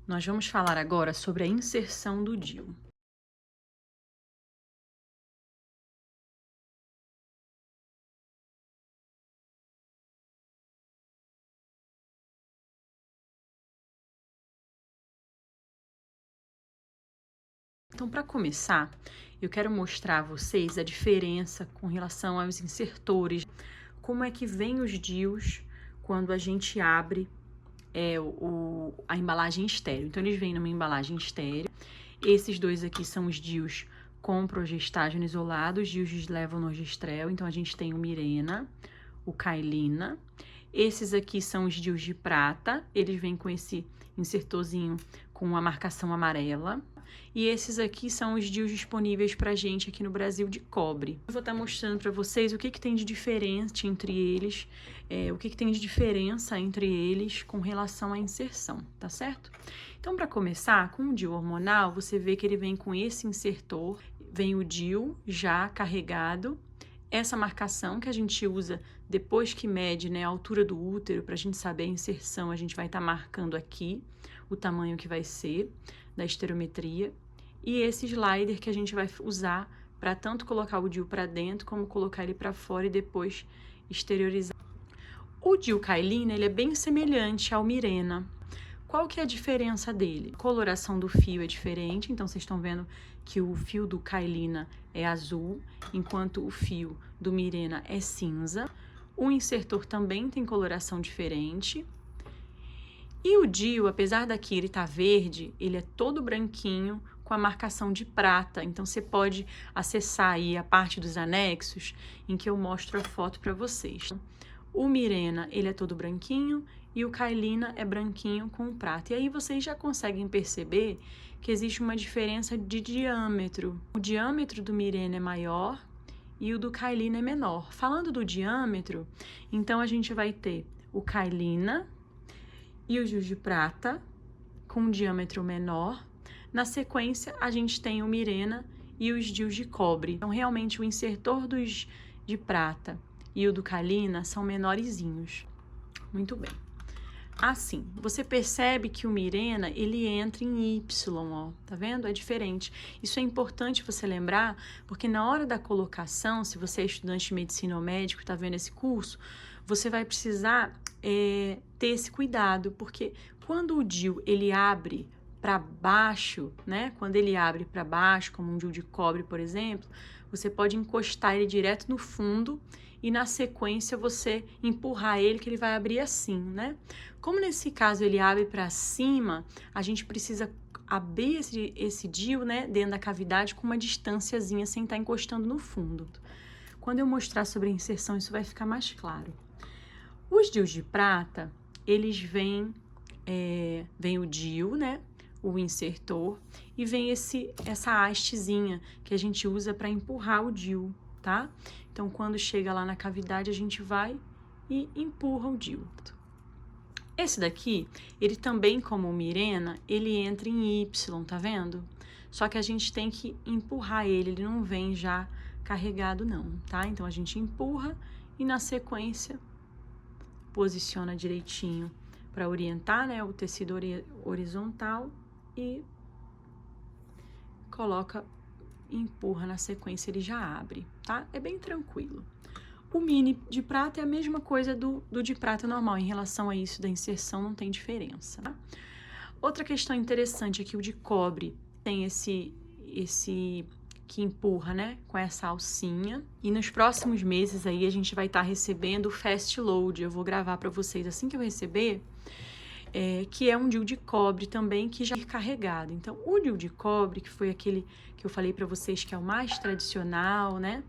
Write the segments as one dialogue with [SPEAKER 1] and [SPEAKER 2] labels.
[SPEAKER 1] Nós vamos falar agora sobre a inserção do DIU. Então, para começar, eu quero mostrar a vocês a diferença com relação aos insertores, como é que vem os DIUs quando a gente abre a embalagem estéreo. Então, eles vêm numa embalagem estéreo. Esses dois aqui são os DIUs com progestágeno isolado, os DIUs de levonorgestrel. Então, a gente tem o Mirena, o Cailina. Esses aqui são os DIUs de prata, eles vêm com esse insertorzinho com a marcação amarela. E esses aqui são os DIUs disponíveis pra gente aqui no Brasil de cobre. Eu vou estar mostrando para vocês o que tem de diferente entre eles, o que tem de diferença entre eles com relação à inserção, tá certo? Então, para começar, com o DIU hormonal, você vê que ele vem com esse insertor, vem o DIU já carregado, essa marcação que a gente usa depois que mede, né, a altura do útero, para a gente saber a inserção, a gente vai estar marcando aqui o tamanho que vai ser da esterometria. E esse slider que a gente vai usar para tanto colocar o DIU para dentro, como colocar ele para fora e depois exteriorizar. O DIU Cailina, ele é bem semelhante ao Mirena. Qual que é a diferença dele? A coloração do fio é diferente, então vocês estão vendo que o fio do Cailina é azul, enquanto o fio do Mirena é cinza. O insertor também tem coloração diferente. E o DIU, apesar daqui ele estar verde, ele é todo branquinho com a marcação de prata. Então, você pode acessar aí a parte dos anexos em que eu mostro a foto para vocês. O Mirena, ele é todo branquinho e o Cailina é branquinho com prata. E aí vocês já conseguem perceber que existe uma diferença de diâmetro. O diâmetro do Mirena é maior e o do Cailina é menor. Falando do diâmetro, então a gente vai ter o Cailina e o DIU de prata com um diâmetro menor. Na sequência, a gente tem o Mirena e os DIUs de cobre. Então, realmente, o insertor dos de prata e o do Cailina são menorzinhos. Muito bem. Assim, você percebe que o Mirena, ele entra em Y, ó, tá vendo? É diferente. Isso é importante você lembrar, porque na hora da colocação, se você é estudante de medicina ou médico, tá vendo esse curso, você vai precisar ter esse cuidado, porque quando o DIU, ele abre para baixo, né? Quando ele abre para baixo, como um DIU de cobre, por exemplo, você pode encostar ele direto no fundo e na sequência você empurrar ele, que ele vai abrir assim, né? Como nesse caso ele abre para cima, a gente precisa abrir esse DIU, né, dentro da cavidade com uma distânciazinha sem estar encostando no fundo. Quando eu mostrar sobre a inserção, isso vai ficar mais claro. Os DIUs de prata, eles vem o DIU, né, o insertor, e vem essa hastezinha que a gente usa para empurrar o DIU, tá? Então, quando chega lá na cavidade, a gente vai e empurra o DIU. Esse daqui, ele também, como o Mirena, ele entra em Y, tá vendo? Só que a gente tem que empurrar ele não vem já carregado não, tá? Então, a gente empurra e na sequência posiciona direitinho para orientar, né, o tecido horizontal e coloca, empurra na sequência, ele já abre, tá? É bem tranquilo. O mini de prata é a mesma coisa do de prata normal, em relação a isso da inserção não tem diferença, tá? Outra questão interessante é que o de cobre tem esse que empurra, né, com essa alcinha. E nos próximos meses aí a gente vai estar recebendo o Fast Load. Eu vou gravar para vocês assim que eu receber, que é um DIU de cobre também, que já é carregado. Então, o DIU de cobre, que foi aquele que eu falei para vocês que é o mais tradicional, né?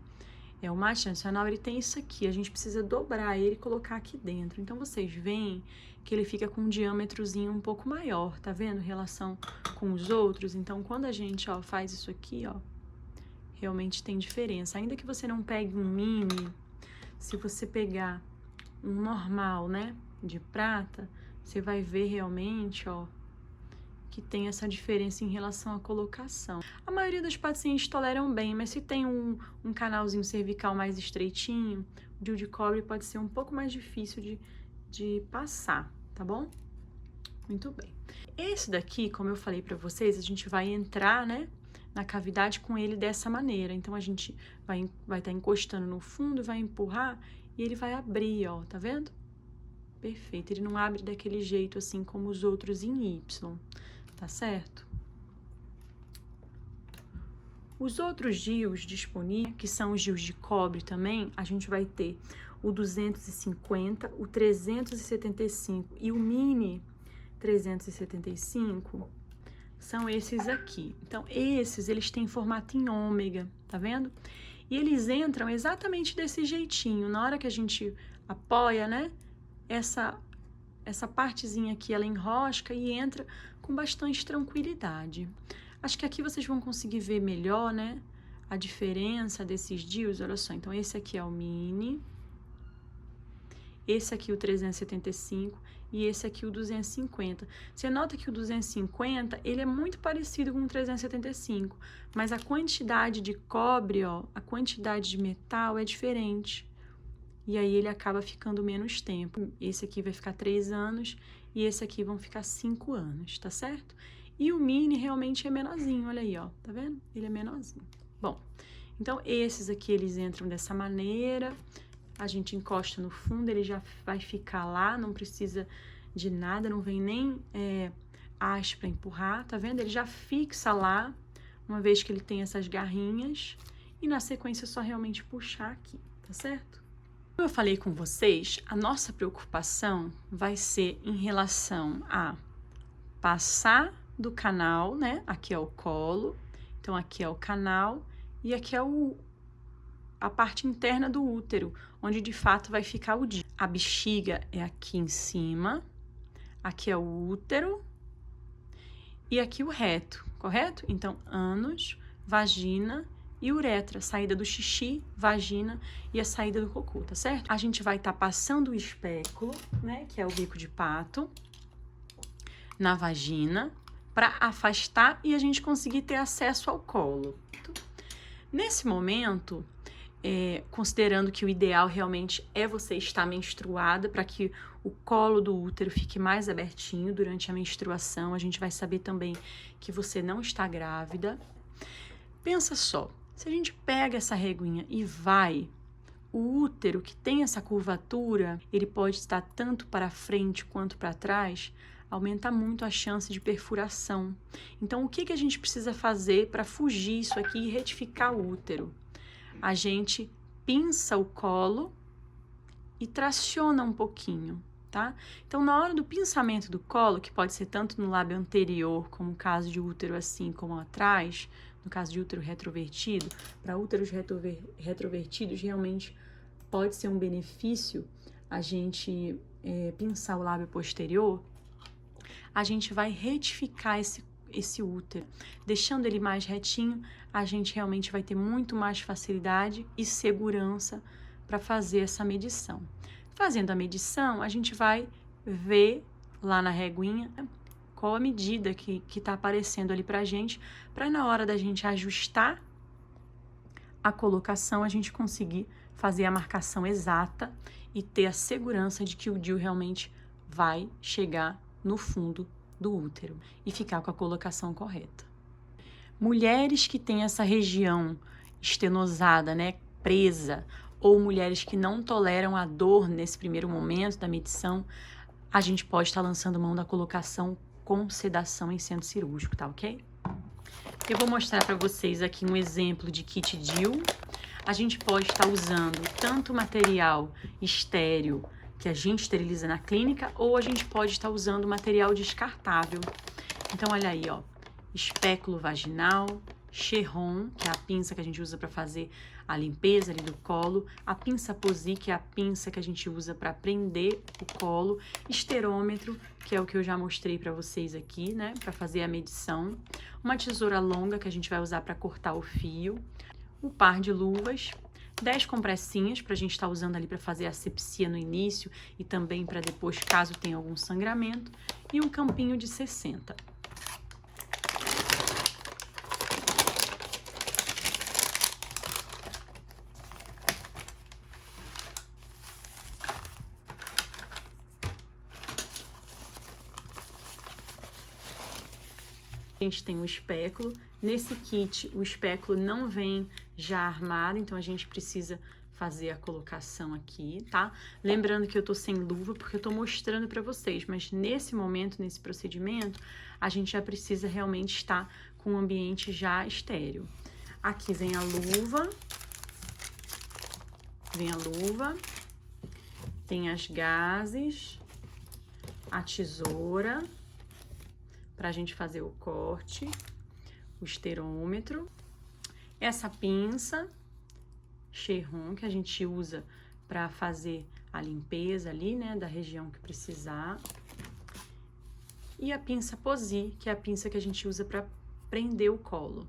[SPEAKER 1] É o mais tradicional, ele tem isso aqui. A gente precisa dobrar ele e colocar aqui dentro. Então, vocês veem que ele fica com um diâmetrozinho um pouco maior, tá vendo? Em relação com os outros. Então, quando a gente, ó, faz isso aqui, ó, realmente tem diferença. Ainda que você não pegue um mini, se você pegar um normal, né, de prata, você vai ver realmente, ó, que tem essa diferença em relação à colocação. A maioria dos pacientes toleram bem, mas se tem um canalzinho cervical mais estreitinho, o DIU de cobre pode ser um pouco mais difícil de passar, tá bom? Muito bem. Esse daqui, como eu falei para vocês, a gente vai entrar, né, na cavidade com ele dessa maneira. Então, a gente vai estar encostando no fundo, vai empurrar e ele vai abrir, ó, tá vendo? Perfeito. Ele não abre daquele jeito assim como os outros em Y, tá certo? Os outros DIUs disponíveis, que são os DIUs de cobre também, a gente vai ter o 250, o 375 e o mini 375 são esses aqui. Então, esses, eles têm formato em ômega, tá vendo? E eles entram exatamente desse jeitinho. Na hora que a gente apoia, né? Essa partezinha aqui, ela enrosca e entra com bastante tranquilidade. Acho que aqui vocês vão conseguir ver melhor, né? A diferença desses DIUs. Olha só, então esse aqui é o mini. Esse aqui o 375 e esse aqui o 250. Você nota que o 250, ele é muito parecido com o 375, mas a quantidade de cobre, ó, a quantidade de metal é diferente. E aí ele acaba ficando menos tempo. Esse aqui vai ficar 3 anos e esse aqui vão ficar 5 anos, tá certo? E o mini realmente é menorzinho, olha aí, ó, tá vendo? Ele é menorzinho. Bom, então esses aqui eles entram dessa maneira. A gente encosta no fundo, ele já vai ficar lá, não precisa de nada, não vem nem haste para empurrar, tá vendo? Ele já fixa lá, uma vez que ele tem essas garrinhas, e na sequência é só realmente puxar aqui, tá certo? Como eu falei com vocês, a nossa preocupação vai ser em relação a passar do canal, né? Aqui é o colo, então aqui é o canal, e aqui é a parte interna do útero, onde de fato vai ficar o DIU. A bexiga é aqui em cima, aqui é o útero e aqui o reto, correto? Então, ânus, vagina e uretra, saída do xixi, vagina e a saída do cocô, tá certo? A gente vai estar passando o espéculo, né, que é o bico de pato, na vagina, para afastar e a gente conseguir ter acesso ao colo. Nesse momento, considerando que o ideal realmente é você estar menstruada para que o colo do útero fique mais abertinho durante a menstruação, a gente vai saber também que você não está grávida. Pensa só, se a gente pega essa reguinha e vai, o útero que tem essa curvatura, ele pode estar tanto para frente quanto para trás, aumenta muito a chance de perfuração. Então, o que a gente precisa fazer para fugir isso aqui e retificar o útero? A gente pinça o colo e traciona um pouquinho, tá? Então, na hora do pinçamento do colo, que pode ser tanto no lábio anterior, como no caso de útero assim, como atrás, no caso de útero retrovertido, para úteros retrovertidos, realmente pode ser um benefício a gente pinçar o lábio posterior. A gente vai retificar esse útero, deixando ele mais retinho, a gente realmente vai ter muito mais facilidade e segurança para fazer essa medição. Fazendo a medição, a gente vai ver lá na reguinha qual a medida que está aparecendo ali para a gente, para na hora da gente ajustar a colocação, a gente conseguir fazer a marcação exata e ter a segurança de que o DIU realmente vai chegar no fundo do útero e ficar com a colocação correta. Mulheres que têm essa região estenosada, né, presa, ou mulheres que não toleram a dor nesse primeiro momento da medição, a gente pode estar lançando mão da colocação com sedação em centro cirúrgico, tá ok? Eu vou mostrar para vocês aqui um exemplo de kit DIU. A gente pode estar usando tanto material estéril que a gente esteriliza na clínica, ou a gente pode estar usando material descartável. Então, olha aí, ó, espéculo vaginal, Cherron, que é a pinça que a gente usa para fazer a limpeza ali do colo, a pinça Posy, que é a pinça que a gente usa para prender o colo, esterômetro, que é o que eu já mostrei para vocês aqui, né, para fazer a medição, uma tesoura longa que a gente vai usar para cortar o fio, um par de luvas, 10 compressinhas para a gente estar usando ali para fazer a asepsia no início e também para depois, caso tenha algum sangramento, e um campinho de 60. A gente tem o espéculo. Nesse kit, o espéculo não vem já armado, então a gente precisa fazer a colocação aqui, tá? Lembrando que eu tô sem luva porque eu tô mostrando para vocês, mas nesse momento, nesse procedimento, a gente já precisa realmente estar com o ambiente já estéril. Aqui vem a luva, tem as gases, a tesoura pra gente fazer o corte, o esterômetro, essa pinça Cherron que a gente usa para fazer a limpeza ali, né, da região que precisar. E a pinça Posi, que é a pinça que a gente usa para prender o colo.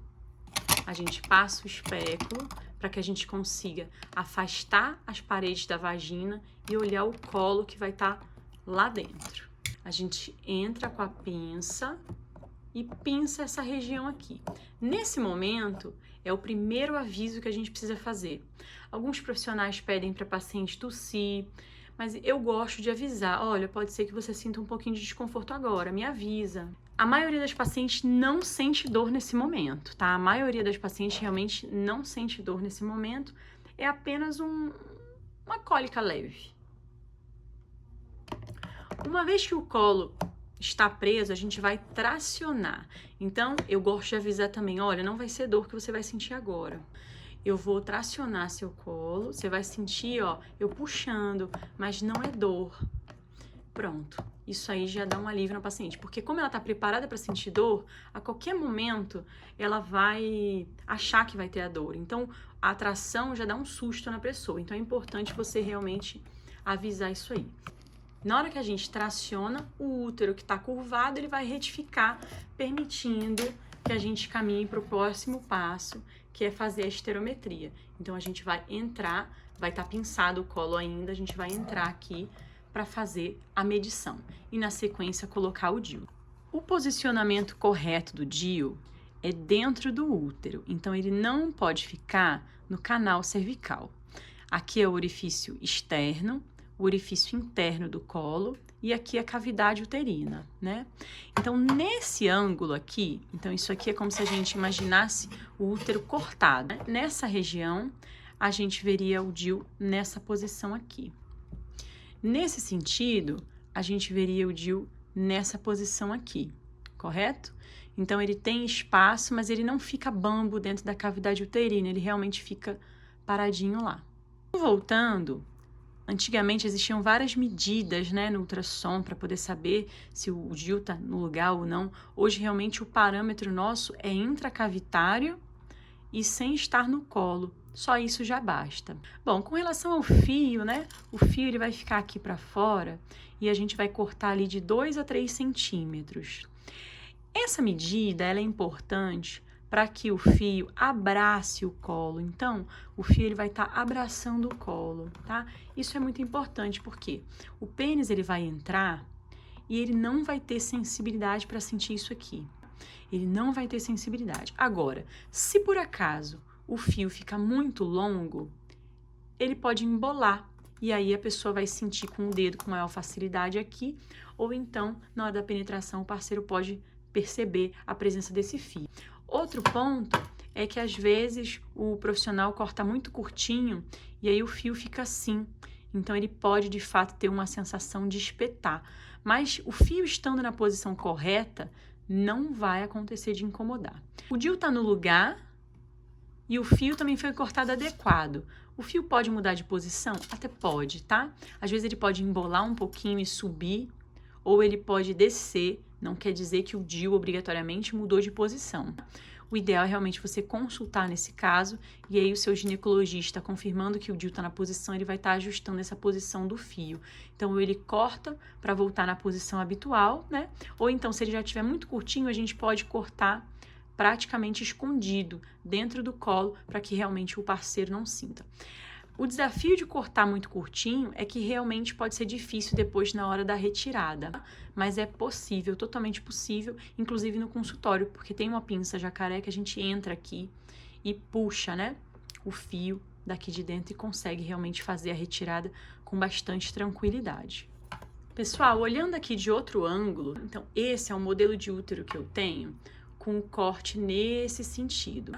[SPEAKER 1] A gente passa o espéculo para que a gente consiga afastar as paredes da vagina e olhar o colo que vai estar lá dentro. A gente entra com a pinça e pinça essa região aqui. Nesse momento, é o primeiro aviso que a gente precisa fazer. Alguns profissionais pedem para paciente tossir, mas eu gosto de avisar. Olha, pode ser que você sinta um pouquinho de desconforto agora, me avisa. A maioria das pacientes não sente dor nesse momento, tá? A maioria das pacientes realmente não sente dor nesse momento. É apenas uma cólica leve. Uma vez que o colo está preso, a gente vai tracionar. Então, eu gosto de avisar também, olha, não vai ser dor que você vai sentir agora. Eu vou tracionar seu colo, você vai sentir, ó, eu puxando, mas não é dor. Pronto. Isso aí já dá um alívio na paciente, porque como ela está preparada para sentir dor, a qualquer momento ela vai achar que vai ter a dor. Então, a atração já dá um susto na pessoa. Então, é importante você realmente avisar isso aí. Na hora que a gente traciona, o útero que está curvado, ele vai retificar, permitindo que a gente caminhe para o próximo passo, que é fazer a esterometria. Então, a gente vai entrar, vai estar pinçado o colo ainda, a gente vai entrar aqui para fazer a medição. E, na sequência, colocar o DIU. O posicionamento correto do DIU é dentro do útero, então ele não pode ficar no canal cervical. Aqui é o orifício externo, o orifício interno do colo e aqui a cavidade uterina, né? Então, nesse ângulo aqui, então isso aqui é como se a gente imaginasse o útero cortado. Nessa região, a gente veria o DIU nessa posição aqui. Nesse sentido, a gente veria o DIU nessa posição aqui, correto? Então, ele tem espaço, mas ele não fica bambo dentro da cavidade uterina, ele realmente fica paradinho lá. Voltando, antigamente existiam várias medidas, né, no ultrassom para poder saber se o DIU está no lugar ou não. Hoje, realmente, o parâmetro nosso é intracavitário e sem estar no colo. Só isso já basta. Bom, com relação ao fio, né, o fio ele vai ficar aqui para fora e a gente vai cortar ali de 2 a 3 centímetros. Essa medida ela é importante para que o fio abrace o colo. Então, o fio ele vai estar abraçando o colo, tá? Isso é muito importante porque o pênis ele vai entrar e ele não vai ter sensibilidade para sentir isso aqui. Ele não vai ter sensibilidade. Agora, se por acaso o fio fica muito longo, ele pode embolar. E aí a pessoa vai sentir com o dedo com maior facilidade aqui, ou então, na hora da penetração, o parceiro pode perceber a presença desse fio. Outro ponto é que às vezes o profissional corta muito curtinho e aí o fio fica assim. Então ele pode de fato ter uma sensação de espetar. Mas o fio estando na posição correta, não vai acontecer de incomodar. O DIU está no lugar e o fio também foi cortado adequado. O fio pode mudar de posição? Até pode, tá? Às vezes ele pode embolar um pouquinho e subir, ou ele pode descer. Não quer dizer que o DIU obrigatoriamente mudou de posição. O ideal é realmente você consultar nesse caso e aí o seu ginecologista confirmando que o DIU está na posição, ele vai estar ajustando essa posição do fio. Então, ele corta para voltar na posição habitual, né? Ou então, se ele já estiver muito curtinho, a gente pode cortar praticamente escondido dentro do colo para que realmente o parceiro não sinta. O desafio de cortar muito curtinho é que realmente pode ser difícil depois na hora da retirada, mas é possível, totalmente possível, inclusive no consultório, porque tem uma pinça jacaré que a gente entra aqui e puxa, né, o fio daqui de dentro e consegue realmente fazer a retirada com bastante tranquilidade. Pessoal, olhando aqui de outro ângulo, então esse é o modelo de útero que eu tenho, com o corte nesse sentido.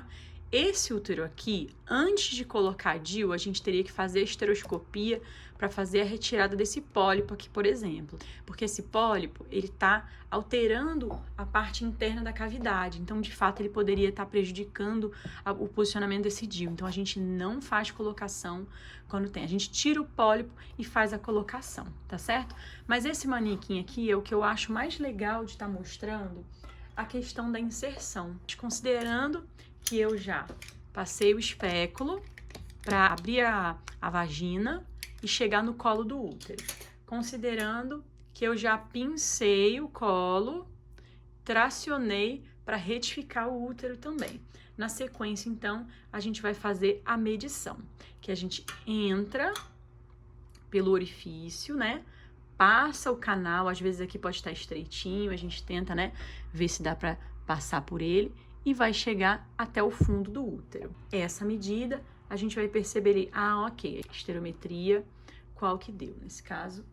[SPEAKER 1] Esse útero aqui, antes de colocar DIU, a gente teria que fazer a esteroscopia para fazer a retirada desse pólipo aqui, por exemplo. Porque esse pólipo, ele está alterando a parte interna da cavidade. Então, de fato, ele poderia estar prejudicando o posicionamento desse DIU. Então, a gente não faz colocação quando tem. A gente tira o pólipo e faz a colocação, tá certo? Mas esse manequim aqui é o que eu acho mais legal de estar mostrando a questão da inserção. Considerando que eu já passei o espéculo para abrir a vagina e chegar no colo do útero. Considerando que eu já pincei o colo, tracionei para retificar o útero também. Na sequência, então, a gente vai fazer a medição, que a gente entra pelo orifício, né? Passa o canal, às vezes aqui pode estar estreitinho, a gente tenta, né, ver se dá para passar por ele e vai chegar até o fundo do útero. Essa medida, a gente vai perceber ali, ok, esterometria, qual que deu? Nesse caso,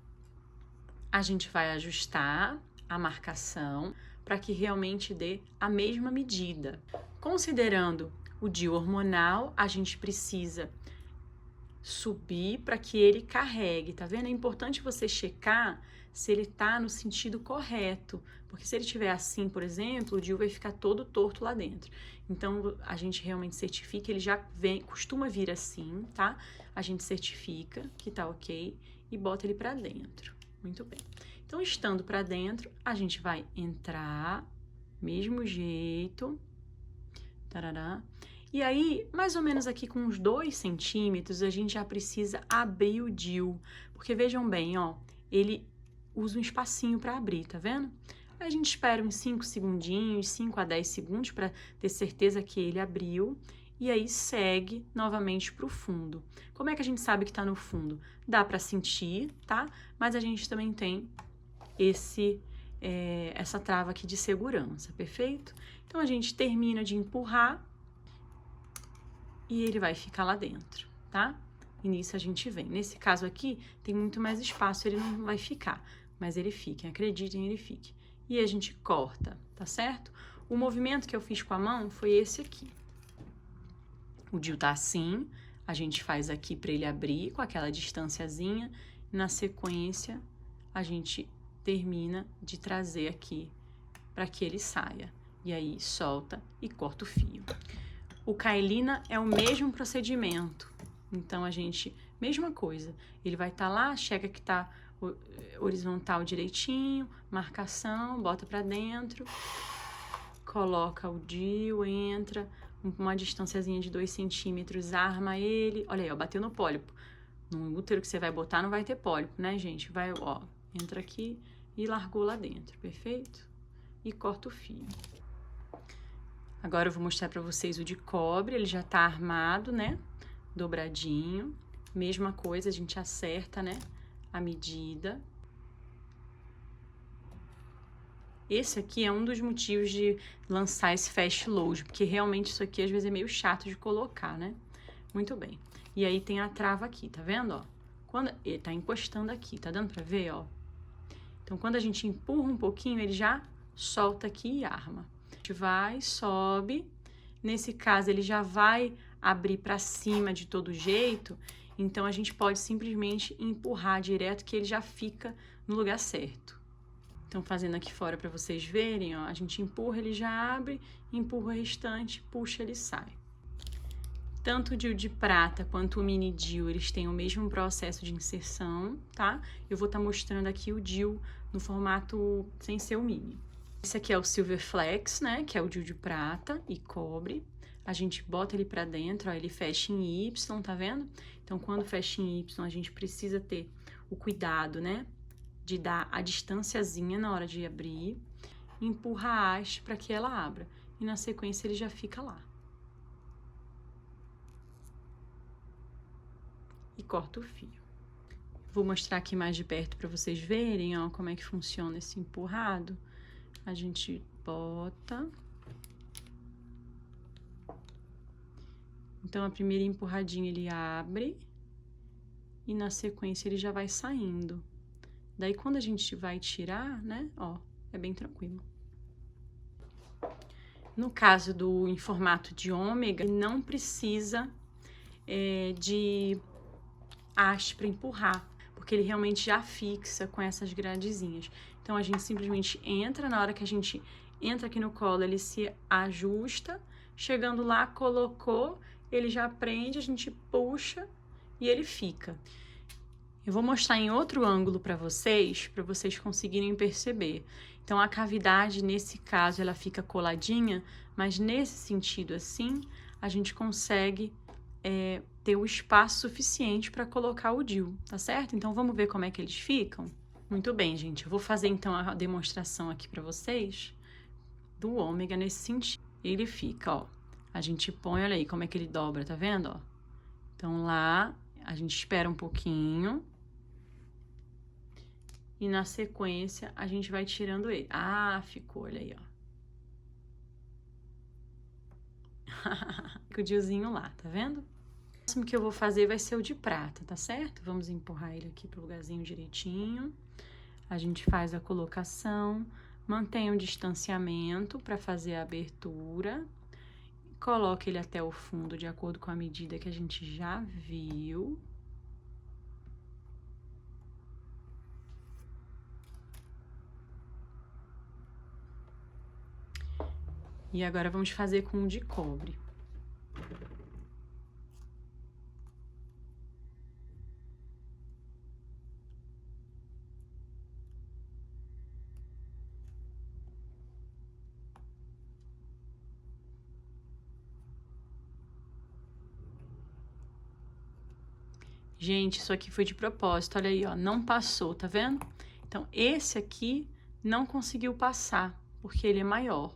[SPEAKER 1] a gente vai ajustar a marcação para que realmente dê a mesma medida. Considerando o DIU hormonal, a gente precisa subir para que ele carregue, tá vendo? É importante você checar se ele tá no sentido correto, porque se ele estiver assim, por exemplo, o DIU vai ficar todo torto lá dentro. Então, a gente realmente certifica, ele já vem, costuma vir assim, tá? A gente certifica que tá ok e bota ele para dentro. Muito bem. Então, estando para dentro, a gente vai entrar, mesmo jeito, tarará. E aí, mais ou menos aqui com uns 2 centímetros, a gente já precisa abrir o DIU. Porque vejam bem, ó, ele usa um espacinho para abrir, tá vendo? Aí a gente espera uns 5 segundinhos, 5 a 10 segundos para ter certeza que ele abriu. E aí segue novamente para o fundo. Como é que a gente sabe que está no fundo? Dá para sentir, tá? Mas a gente também tem essa trava aqui de segurança, perfeito? Então, a gente termina de empurrar e ele vai ficar lá dentro, tá? E nisso a gente vem. Nesse caso aqui, tem muito mais espaço, ele não vai ficar, mas ele fica, acreditem, ele fique. E a gente corta, tá certo? O movimento que eu fiz com a mão foi esse aqui. O DIU tá assim, a gente faz aqui para ele abrir com aquela distanciazinha, na sequência a gente termina de trazer aqui para que ele saia. E aí solta e corta o fio. O Cailina é o mesmo procedimento. Então, a gente, mesma coisa. Ele vai estar lá, chega que tá horizontal direitinho, marcação, bota para dentro, coloca o DIU, entra, uma distanciazinha de 2 centímetros, arma ele. Olha aí, ó, bateu no pólipo. No útero que você vai botar não vai ter pólipo, né, gente? Vai, ó, entra aqui e largou lá dentro, perfeito? E corta o fio. Agora eu vou mostrar para vocês o de cobre, ele já tá armado, né? Dobradinho. Mesma coisa, a gente acerta, né? A medida. Esse aqui é um dos motivos de lançar esse fast load, porque realmente isso aqui às vezes é meio chato de colocar, né? Muito bem. E aí tem a trava aqui, tá vendo, ó? Quando ele tá encostando aqui, tá dando pra ver, ó? Então, quando a gente empurra um pouquinho, ele já solta aqui e arma. A gente vai, sobe. Nesse caso, ele já vai abrir para cima de todo jeito. Então, a gente pode simplesmente empurrar direto que ele já fica no lugar certo. Então, fazendo aqui fora para vocês verem, ó, a gente empurra, ele já abre, empurra o restante, puxa, ele sai. Tanto o DIU de prata quanto o mini DIU, eles têm o mesmo processo de inserção, tá? Eu vou estar mostrando aqui o DIU no formato sem ser o mini. Esse aqui é o Silver Flex, né? Que é o DIU de prata e cobre. A gente bota ele pra dentro, ó, ele fecha em Y, tá vendo? Então, quando fecha em Y, a gente precisa ter o cuidado, né? De dar a distanciazinha na hora de abrir, empurra a haste para que ela abra. E na sequência ele já fica lá. E corta o fio. Vou mostrar aqui mais de perto para vocês verem, ó, como é que funciona esse empurrado. A gente bota. Então, a primeira empurradinha ele abre e na sequência ele já vai saindo. Daí, quando a gente vai tirar, né, ó, é bem tranquilo. No caso do em formato de ômega, não precisa de haste para empurrar, porque ele realmente já fixa com essas gradezinhas. Então, a gente simplesmente entra, na hora que a gente entra aqui no colo, ele se ajusta, chegando lá, colocou, ele já prende, a gente puxa e ele fica. Eu vou mostrar em outro ângulo para vocês conseguirem perceber. Então, a cavidade, nesse caso, ela fica coladinha, mas nesse sentido assim, a gente consegue ter o espaço suficiente para colocar o DIU, tá certo? Então, vamos ver como é que eles ficam? Muito bem, gente. Eu vou fazer, então, a demonstração aqui para vocês do ômega nesse sentido. Ele fica, ó. A gente põe, olha aí como é que ele dobra, tá vendo, ó? Então, lá, a gente espera um pouquinho. E na sequência, a gente vai tirando ele. Ah, ficou, olha aí, ó. Fica o DIUzinho lá, tá vendo? O próximo que eu vou fazer vai ser o de prata, tá certo? Vamos empurrar ele aqui pro lugarzinho direitinho. A gente faz a colocação, mantém o distanciamento para fazer a abertura. Coloca ele até o fundo, de acordo com a medida que a gente já viu. E agora vamos fazer com o de cobre. Gente, isso aqui foi de propósito, olha aí, ó, não passou, tá vendo? Então, esse aqui não conseguiu passar, porque ele é maior.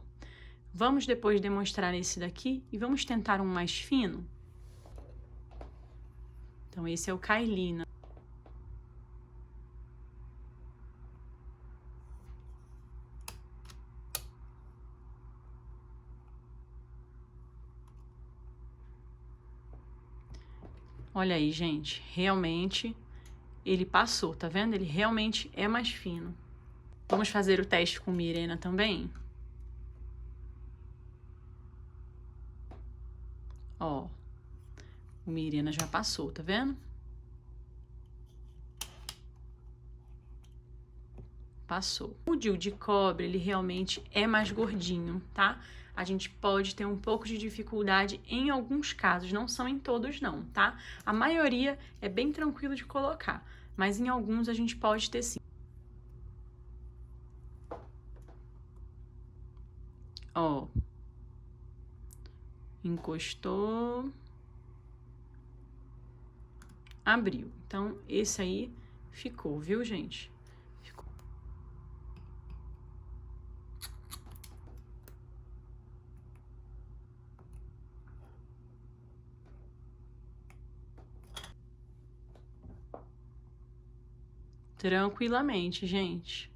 [SPEAKER 1] Vamos depois demonstrar esse daqui e vamos tentar um mais fino? Então, esse é o Kailina. Olha aí, gente, realmente ele passou, tá vendo? Ele realmente é mais fino. Vamos fazer o teste com Mirena também? Ó, o Mirena já passou, tá vendo? Passou. O DIU de cobre, ele realmente é mais gordinho, tá? A gente pode ter um pouco de dificuldade em alguns casos, não são em todos não, tá? A maioria é bem tranquilo de colocar, mas em alguns a gente pode ter sim. Ó, encostou, abriu. Então, esse aí ficou, viu, gente? Ficou. Tranquilamente, gente.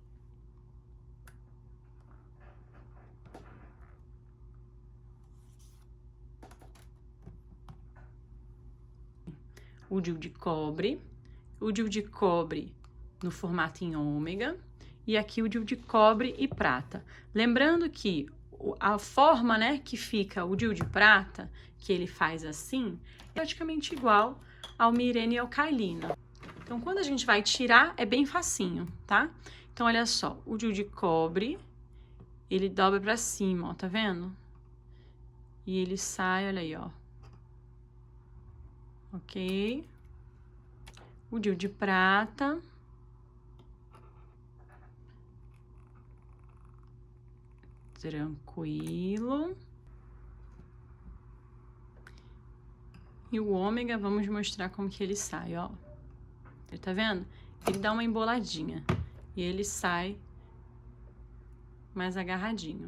[SPEAKER 1] O DIU de cobre, o DIU de cobre no formato em ômega e aqui o DIU de cobre e prata. Lembrando que a forma, né, que fica o DIU de prata, que ele faz assim, é praticamente igual ao Mirena e ao Kailina. Então, quando a gente vai tirar, é bem facinho, tá? Então, olha só, o DIU de cobre, ele dobra pra cima, ó, tá vendo? E ele sai, olha aí, ó. Ok? O DIU de prata. Tranquilo. E o ômega, vamos mostrar como que ele sai, ó. Tá vendo? Ele dá uma emboladinha e ele sai mais agarradinho.